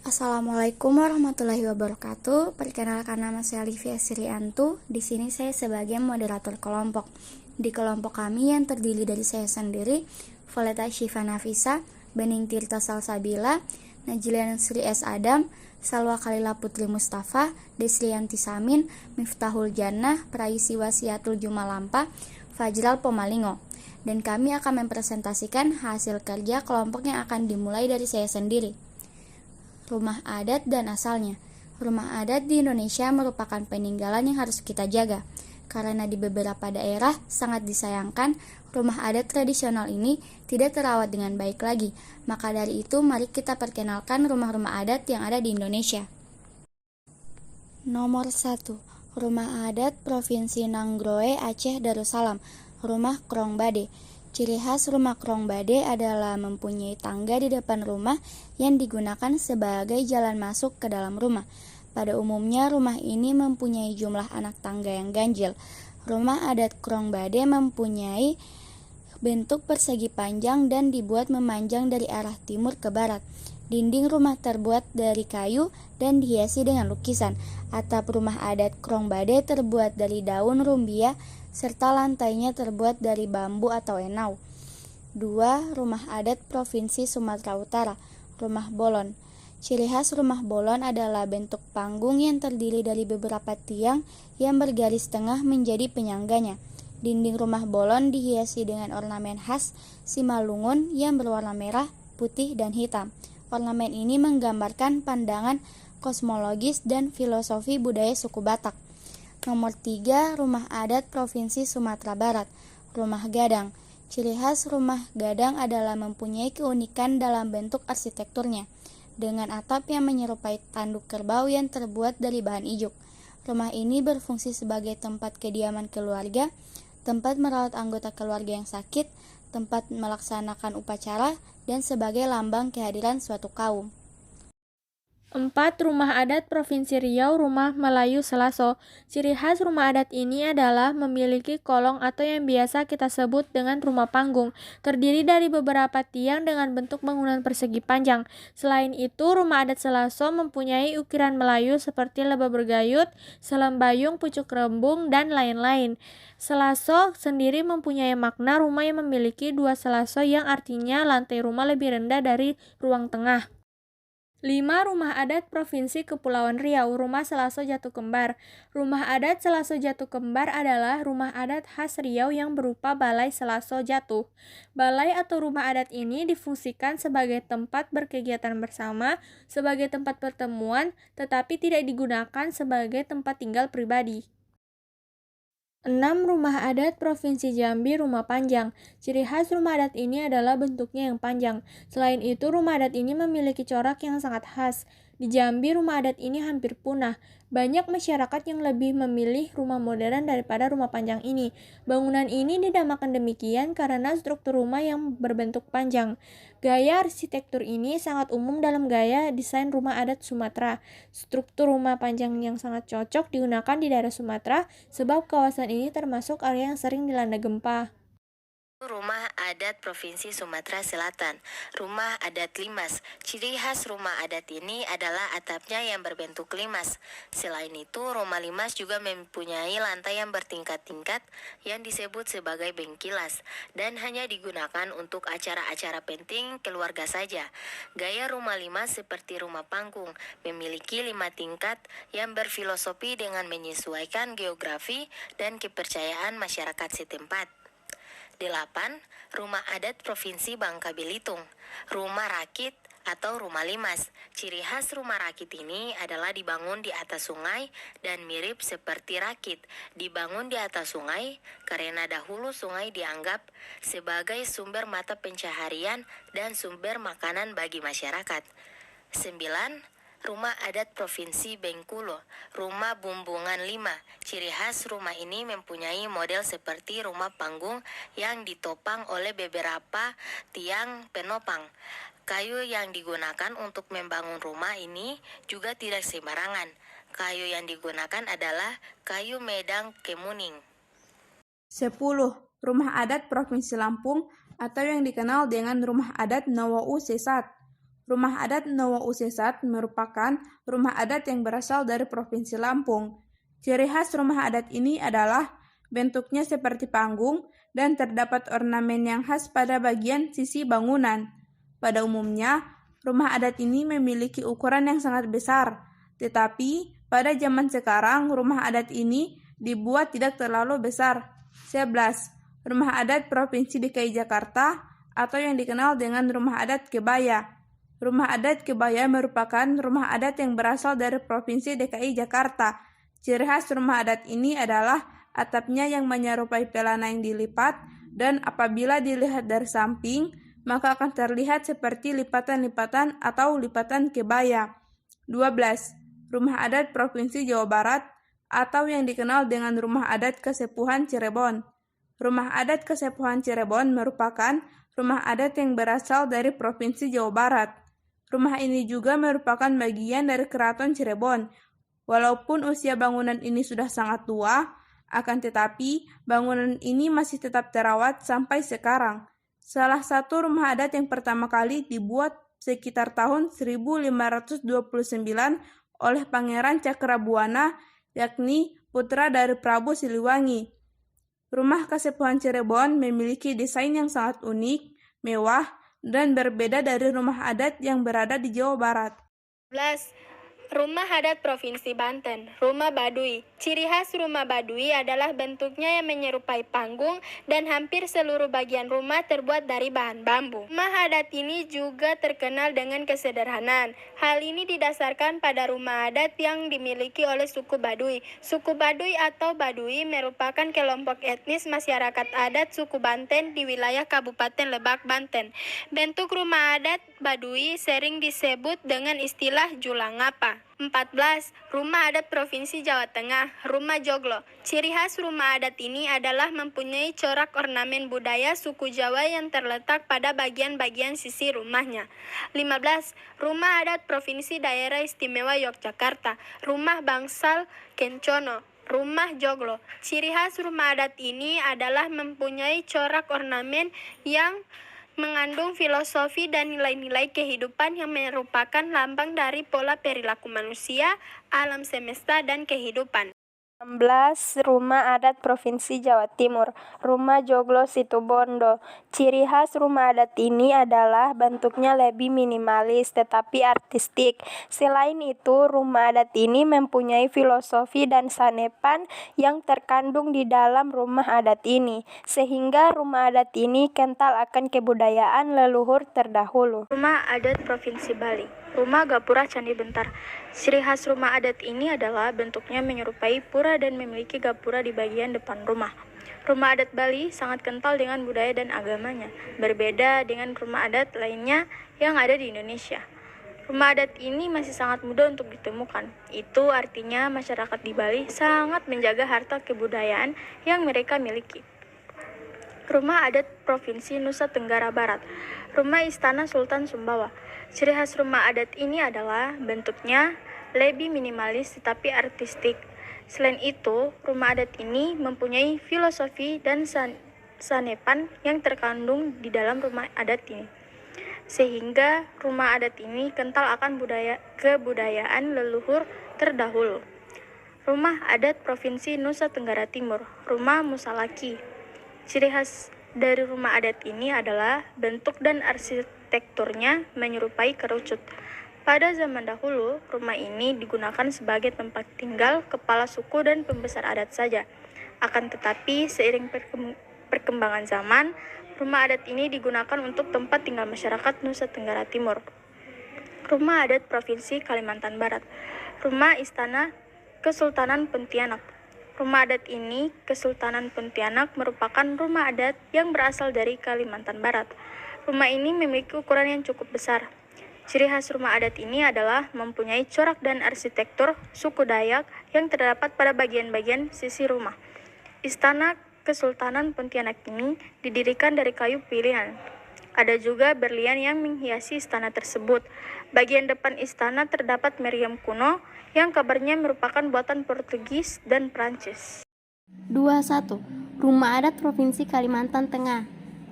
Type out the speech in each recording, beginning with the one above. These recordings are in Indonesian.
Assalamualaikum warahmatullahi wabarakatuh. Perkenalkan, nama saya Livia Sriantu. Di sini saya sebagai moderator kelompok. Di kelompok kami yang terdiri dari saya sendiri, Voleta Syifa Nafisa, Bening Tirta Salsabila, Najlian Sri S. Adam, Salwa Khalila Putri Mustafa, Deslianti Samin, Miftahul Jannah, Praisi Wasiatul Jumalampa, Fajral Pomalingo. Dan kami akan mempresentasikan hasil kerja kelompok yang akan dimulai dari saya sendiri. Rumah adat dan asalnya. Rumah adat di Indonesia merupakan peninggalan yang harus kita jaga, karena di beberapa daerah sangat disayangkan rumah adat tradisional ini tidak terawat dengan baik lagi. Maka dari itu, mari kita perkenalkan rumah-rumah adat yang ada di Indonesia. Nomor 1. Rumah adat Provinsi Nanggroe, Aceh Darussalam, Rumah Krong Bade. Ciri khas rumah Krong Bade adalah mempunyai tangga di depan rumah yang digunakan sebagai jalan masuk ke dalam rumah. Pada umumnya rumah ini mempunyai jumlah anak tangga yang ganjil. Rumah adat Krong Bade mempunyai bentuk persegi panjang dan dibuat memanjang dari arah timur ke barat. Dinding rumah terbuat dari kayu dan dihiasi dengan lukisan. Atap rumah adat Krong Bade terbuat dari daun rumbia serta lantainya terbuat dari bambu atau enau. 2. Rumah adat Provinsi Sumatera Utara, Rumah Bolon. Ciri khas rumah bolon adalah bentuk panggung yang terdiri dari beberapa tiang yang bergaris tengah menjadi penyangganya. Dinding rumah bolon dihiasi dengan ornamen khas Simalungun yang berwarna merah, putih, dan hitam. Ornamen ini menggambarkan pandangan kosmologis dan filosofi budaya suku Batak. Nomor 3. Rumah adat Provinsi Sumatera Barat, Rumah Gadang. Ciri khas rumah gadang adalah mempunyai keunikan dalam bentuk arsitekturnya, dengan atap yang menyerupai tanduk kerbau yang terbuat dari bahan ijuk. Rumah ini berfungsi sebagai tempat kediaman keluarga, tempat merawat anggota keluarga yang sakit, tempat melaksanakan upacara, dan sebagai lambang kehadiran suatu kaum. 4. Rumah adat Provinsi Riau, Rumah Melayu Selaso. Ciri khas rumah adat ini adalah memiliki kolong atau yang biasa kita sebut dengan rumah panggung, terdiri dari beberapa tiang dengan bentuk bangunan persegi panjang. Selain itu, rumah adat Selaso mempunyai ukiran Melayu seperti lebah bergayut, selembayung, pucuk rembung, dan lain-lain. Selaso sendiri mempunyai makna rumah yang memiliki dua selaso yang artinya lantai rumah lebih rendah dari ruang tengah. 5. Rumah adat Provinsi Kepulauan Riau, Rumah Selaso Jatuh Kembar. Rumah adat Selaso Jatuh Kembar adalah rumah adat khas Riau yang berupa balai Selaso Jatuh. Balai atau rumah adat ini difungsikan sebagai tempat berkegiatan bersama, sebagai tempat pertemuan, tetapi tidak digunakan sebagai tempat tinggal pribadi. 6. Rumah adat Provinsi Jambi, Rumah Panjang. Ciri khas rumah adat ini adalah bentuknya yang panjang. Selain itu, rumah adat ini memiliki corak yang sangat khas. Di Jambi, rumah adat ini hampir punah. Banyak masyarakat yang lebih memilih rumah modern daripada rumah panjang ini. Bangunan ini dinamakan demikian karena struktur rumah yang berbentuk panjang. Gaya arsitektur ini sangat umum dalam gaya desain rumah adat Sumatera. Struktur rumah panjang yang sangat cocok digunakan di daerah Sumatera sebab kawasan ini termasuk area yang sering dilanda gempa. Rumah adat Provinsi Sumatera Selatan, Rumah Adat Limas. Ciri khas rumah adat ini adalah atapnya yang berbentuk limas. Selain itu, rumah limas juga mempunyai lantai yang bertingkat-tingkat yang disebut sebagai bengkilas dan hanya digunakan untuk acara-acara penting keluarga saja. Gaya rumah limas seperti rumah panggung, memiliki 5 tingkat yang berfilosofi dengan menyesuaikan geografi dan kepercayaan masyarakat setempat. 8. Rumah adat Provinsi Bangka Belitung, Rumah Rakit atau Rumah Limas. Ciri khas rumah rakit ini adalah dibangun di atas sungai dan mirip seperti rakit. Dibangun di atas sungai karena dahulu sungai dianggap sebagai sumber mata pencaharian dan sumber makanan bagi masyarakat. 9. Rumah adat Provinsi Bengkulu, Rumah Bumbungan 5. Ciri khas rumah ini mempunyai model seperti rumah panggung yang ditopang oleh beberapa tiang penopang. Kayu yang digunakan untuk membangun rumah ini juga tidak sembarangan. Kayu yang digunakan adalah kayu medang kemuning. 10. Rumah adat Provinsi Lampung atau yang dikenal dengan Rumah Adat Nawau Sesat, Rumah adat Nowo Usesat merupakan rumah adat yang berasal dari Provinsi Lampung. Ciri khas rumah adat ini adalah bentuknya seperti panggung dan terdapat ornamen yang khas pada bagian sisi bangunan. Pada umumnya, rumah adat ini memiliki ukuran yang sangat besar, tetapi pada zaman sekarang rumah adat ini dibuat tidak terlalu besar. 11. Rumah adat Provinsi DKI Jakarta atau yang dikenal dengan rumah adat kebaya. Rumah adat kebaya merupakan rumah adat yang berasal dari Provinsi DKI Jakarta. Ciri khas rumah adat ini adalah atapnya yang menyerupai pelana yang dilipat, dan apabila dilihat dari samping, maka akan terlihat seperti lipatan-lipatan atau lipatan kebaya. 12. Rumah adat Provinsi Jawa Barat atau yang dikenal dengan Rumah Adat Kesepuhan Cirebon. Rumah adat Kesepuhan Cirebon merupakan rumah adat yang berasal dari Provinsi Jawa Barat. Rumah ini juga merupakan bagian dari Keraton Cirebon. Walaupun usia bangunan ini sudah sangat tua, akan tetapi bangunan ini masih tetap terawat sampai sekarang. Salah satu rumah adat yang pertama kali dibuat sekitar tahun 1529 oleh Pangeran Cakrabuana, yakni putra dari Prabu Siliwangi. Rumah Kesepuhan Cirebon memiliki desain yang sangat unik, mewah, dan berbeda dari rumah adat yang berada di Jawa Barat. 11. Rumah adat Provinsi Banten, Rumah Baduy. Ciri khas rumah Baduy adalah bentuknya yang menyerupai panggung dan hampir seluruh bagian rumah terbuat dari bahan bambu. Rumah adat ini juga terkenal dengan kesederhanaan. Hal ini didasarkan pada rumah adat yang dimiliki oleh suku Baduy. Suku Baduy atau Baduy merupakan kelompok etnis masyarakat adat suku Banten di wilayah Kabupaten Lebak, Banten. Bentuk rumah adat Baduy sering disebut dengan istilah julangapa. 14. Rumah adat Provinsi Jawa Tengah, Rumah Joglo. Ciri khas rumah adat ini adalah mempunyai corak ornamen budaya suku Jawa yang terletak pada bagian-bagian sisi rumahnya. 15. Rumah adat Provinsi Daerah Istimewa Yogyakarta, Rumah Bangsal Kencono. Rumah Joglo. Ciri khas rumah adat ini adalah mempunyai corak ornamen yang mengandung filosofi dan nilai-nilai kehidupan yang merupakan lambang dari pola perilaku manusia, alam semesta, dan kehidupan. 16. Rumah adat Provinsi Jawa Timur, Rumah Joglo Situbondo. Ciri khas rumah adat ini adalah bentuknya lebih minimalis tetapi artistik. Selain itu, rumah adat ini mempunyai filosofi dan sanepan yang terkandung di dalam rumah adat ini, sehingga rumah adat ini kental akan kebudayaan leluhur terdahulu. Rumah adat Provinsi Bali, Rumah Gapura Candi Bentar. Ciri khas rumah adat ini adalah bentuknya menyerupai pura dan memiliki gapura di bagian depan rumah. Rumah adat Bali sangat kental dengan budaya dan agamanya, berbeda dengan rumah adat lainnya yang ada di Indonesia. Rumah adat ini masih sangat mudah untuk ditemukan. Itu artinya masyarakat di Bali sangat menjaga harta kebudayaan yang mereka miliki. Rumah adat Provinsi Nusa Tenggara Barat, Rumah Istana Sultan Sumbawa. Ciri khas rumah adat ini adalah bentuknya lebih minimalis tetapi artistik. Selain itu, rumah adat ini mempunyai filosofi dan sanepan yang terkandung di dalam rumah adat ini, sehingga rumah adat ini kental akan kebudayaan leluhur terdahulu. Rumah adat Provinsi Nusa Tenggara Timur, Rumah Musalaki. Ciri khas dari rumah adat ini adalah bentuk dan arsitekturnya menyerupai kerucut. Pada zaman dahulu, rumah ini digunakan sebagai tempat tinggal kepala suku dan pembesar adat saja. Akan tetapi, seiring perkembangan zaman, rumah adat ini digunakan untuk tempat tinggal masyarakat Nusa Tenggara Timur. Rumah adat Provinsi Kalimantan Barat, Rumah Istana Kesultanan Pontianak. Rumah adat ini, Kesultanan Pontianak, merupakan rumah adat yang berasal dari Kalimantan Barat. Rumah ini memiliki ukuran yang cukup besar. Ciri khas rumah adat ini adalah mempunyai corak dan arsitektur suku Dayak yang terdapat pada bagian-bagian sisi rumah. Istana Kesultanan Pontianak ini didirikan dari kayu pilihan. Ada juga berlian yang menghiasi istana tersebut. Bagian depan istana terdapat meriam kuno yang kabarnya merupakan buatan Portugis dan Prancis. 21. Rumah adat Provinsi Kalimantan Tengah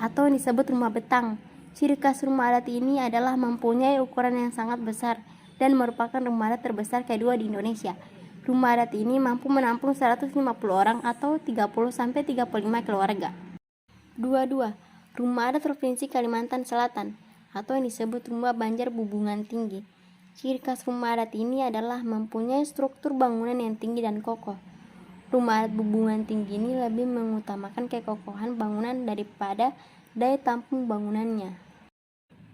atau yang disebut Rumah Betang. Ciri khas rumah adat ini adalah mempunyai ukuran yang sangat besar dan merupakan rumah adat terbesar kedua di Indonesia. Rumah adat ini mampu menampung 150 orang atau 30-35 keluarga. 22. Rumah adat Provinsi Kalimantan Selatan atau yang disebut rumah Banjar Bubungan Tinggi. Ciri khas rumah adat ini adalah mempunyai struktur bangunan yang tinggi dan kokoh. Rumah adat Bubungan Tinggi ini lebih mengutamakan kekokohan bangunan daripada daya tampung bangunannya.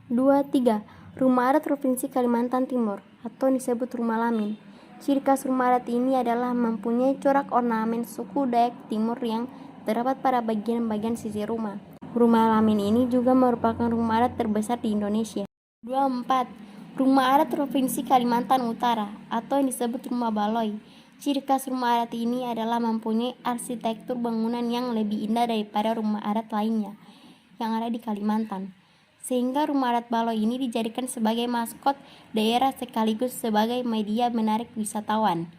23. Rumah adat Provinsi Kalimantan Timur atau disebut rumah Lamin. Ciri khas rumah adat ini adalah mempunyai corak ornamen suku Dayak Timur yang terdapat pada bagian-bagian sisi rumah. Rumah Lamin ini juga merupakan rumah adat terbesar di Indonesia. 24. Rumah adat Provinsi Kalimantan Utara atau yang disebut rumah Baloi. Ciri khas rumah adat ini adalah mempunyai arsitektur bangunan yang lebih indah daripada rumah adat lainnya yang ada di Kalimantan. Sehingga rumah adat Baloi ini dijadikan sebagai maskot daerah sekaligus sebagai media menarik wisatawan.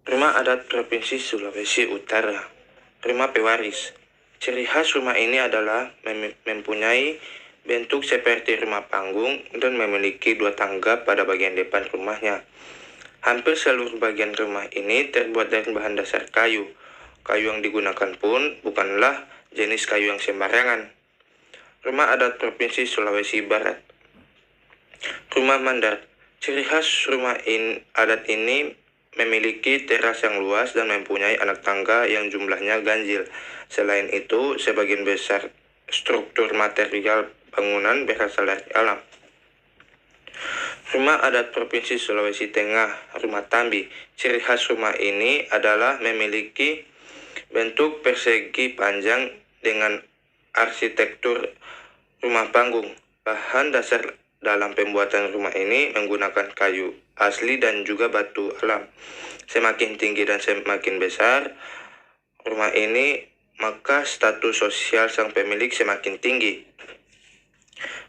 Rumah adat Provinsi Sulawesi Utara, rumah pewaris. Ciri khas rumah ini adalah mempunyai bentuk seperti rumah panggung dan memiliki 2 tangga pada bagian depan rumahnya. Hampir seluruh bagian rumah ini terbuat dari bahan dasar kayu. Kayu yang digunakan pun bukanlah jenis kayu yang sembarangan. Rumah adat Provinsi Sulawesi Barat, rumah Mandar. Ciri khas rumah adat ini memiliki teras yang luas dan mempunyai anak tangga yang jumlahnya ganjil. Selain itu, sebagian besar struktur material bangunan berasal dari alam. Rumah adat Provinsi Sulawesi Tengah, rumah Tambi. Ciri khas rumah ini adalah memiliki bentuk persegi panjang dengan arsitektur rumah panggung. Bahan dasar dalam pembuatan rumah ini menggunakan kayu asli dan juga batu alam. Semakin tinggi dan semakin besar rumah ini, maka status sosial sang pemilik semakin tinggi.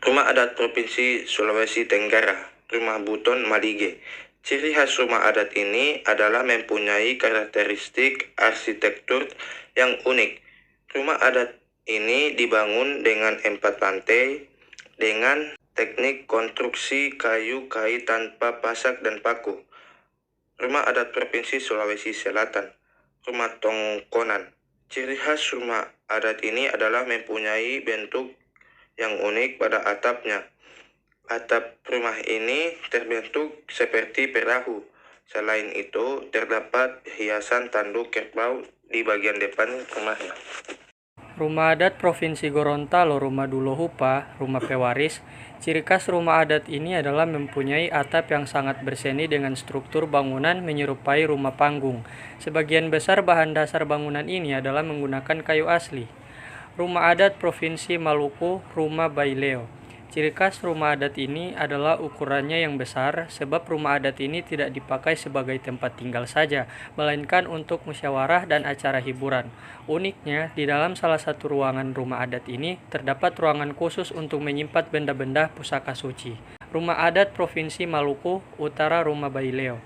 Rumah adat Provinsi Sulawesi Tenggara, rumah Buton Malige. Ciri khas rumah adat ini adalah mempunyai karakteristik arsitektur yang unik. Rumah adat ini dibangun dengan 4 lantai dengan teknik konstruksi kayu kait tanpa pasak dan paku. Rumah adat Provinsi Sulawesi Selatan, rumah Tongkonan. Ciri khas rumah adat ini adalah mempunyai bentuk yang unik pada atapnya. Atap rumah ini terbentuk seperti perahu. Selain itu, terdapat hiasan tanduk kerbau di bagian depan rumahnya. Rumah adat Provinsi Gorontalo, rumah Dulohupa, rumah pewaris. Ciri khas rumah adat ini adalah mempunyai atap yang sangat berseni dengan struktur bangunan menyerupai rumah panggung. Sebagian besar bahan dasar bangunan ini adalah menggunakan kayu asli. Rumah adat Provinsi Maluku, rumah Baileo. Ciri khas rumah adat ini adalah ukurannya yang besar, sebab rumah adat ini tidak dipakai sebagai tempat tinggal saja, melainkan untuk musyawarah dan acara hiburan. Uniknya, di dalam salah satu ruangan rumah adat ini terdapat ruangan khusus untuk menyimpan benda-benda pusaka suci. Rumah adat Provinsi Maluku Utara, rumah Baileo.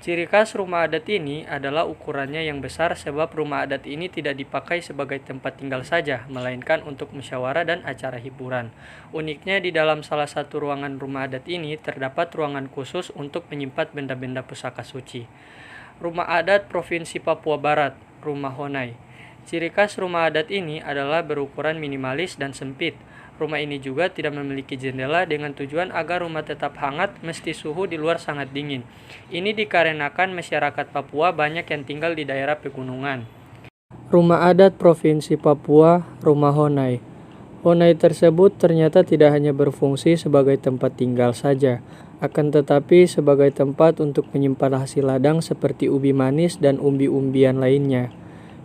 Ciri khas rumah adat ini adalah ukurannya yang besar, sebab rumah adat ini tidak dipakai sebagai tempat tinggal saja, melainkan untuk musyawarah dan acara hiburan. Uniknya, di dalam salah satu ruangan rumah adat ini terdapat ruangan khusus untuk menyimpan benda-benda pusaka suci. Rumah adat Provinsi Papua Barat, rumah Honai. Ciri khas rumah adat ini adalah berukuran minimalis dan sempit. Rumah ini juga tidak memiliki jendela dengan tujuan agar rumah tetap hangat meski suhu di luar sangat dingin. Ini dikarenakan masyarakat Papua banyak yang tinggal di daerah pegunungan. Rumah adat Provinsi Papua, rumah Honai. Honai tersebut ternyata tidak hanya berfungsi sebagai tempat tinggal saja, akan tetapi sebagai tempat untuk menyimpan hasil ladang seperti ubi manis dan umbi-umbian lainnya.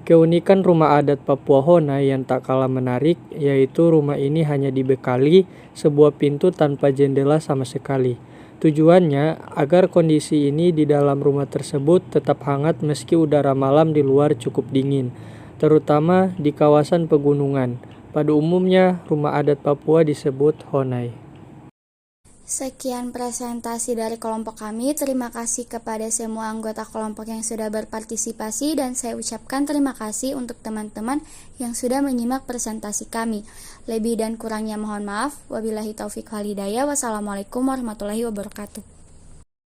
Keunikan rumah adat Papua Honai yang tak kalah menarik, yaitu rumah ini hanya dibekali sebuah pintu tanpa jendela sama sekali. Tujuannya agar kondisi ini di dalam rumah tersebut tetap hangat meski udara malam di luar cukup dingin, terutama di kawasan pegunungan. Pada umumnya, rumah adat Papua disebut Honai. Sekian presentasi dari kelompok kami. Terima kasih kepada semua anggota kelompok yang sudah berpartisipasi dan saya ucapkan terima kasih untuk teman-teman yang sudah menyimak presentasi kami. Lebih dan kurangnya mohon maaf. Wabillahi taufik wal hidayah. Wassalamualaikum warahmatullahi wabarakatuh.